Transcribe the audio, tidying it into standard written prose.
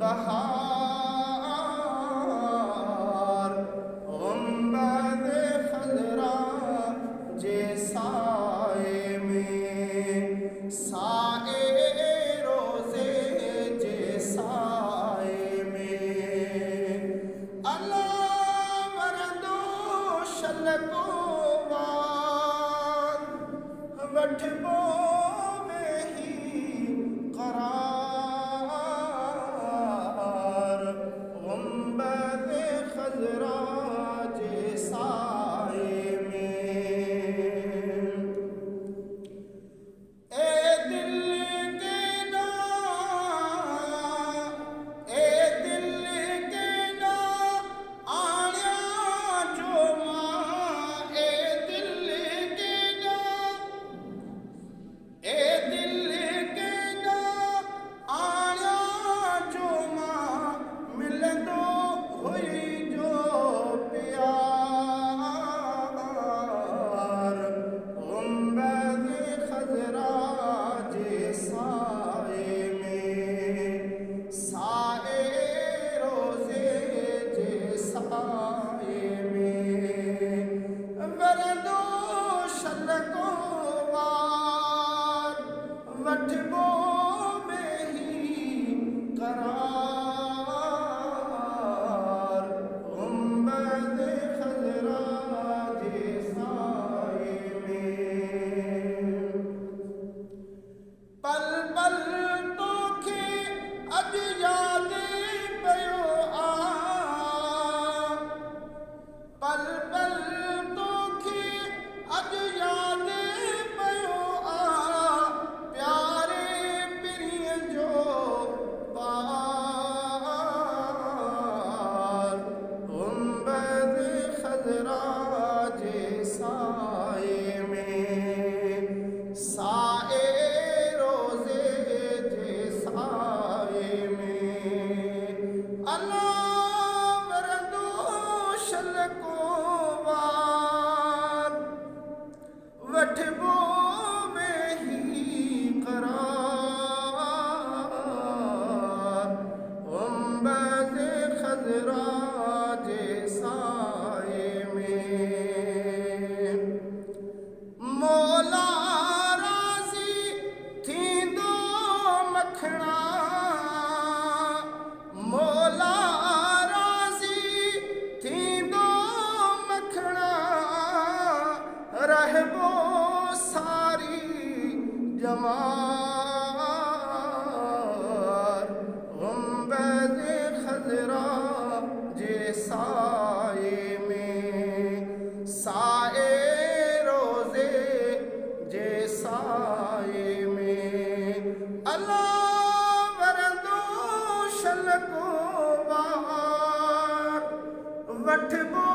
बहार गुंबद खजरा जे साए में साए रोजे जे साए में अल्लाह वरदो शलको वार वठबो में ही करार गुंबद खजरा जे साए वठबो में ही करार गुंबद खजरा जे साए में पल पल तोखे अज याद पयो आ पल पल तोखे अज याद पयो आ जे साए में साए रोजे जे साए में अल्लाह वरदो शलको वार वठबो में ही करार गुंबद खजरा जे साए मौला राज़ी थींदो मखणा मौला राज़ी थींदो मखणा रहबो सारी जमार गुंबद खजरा जे साए में साए रोजे जे साए में अल्लाह वरदो शलको वार वठबो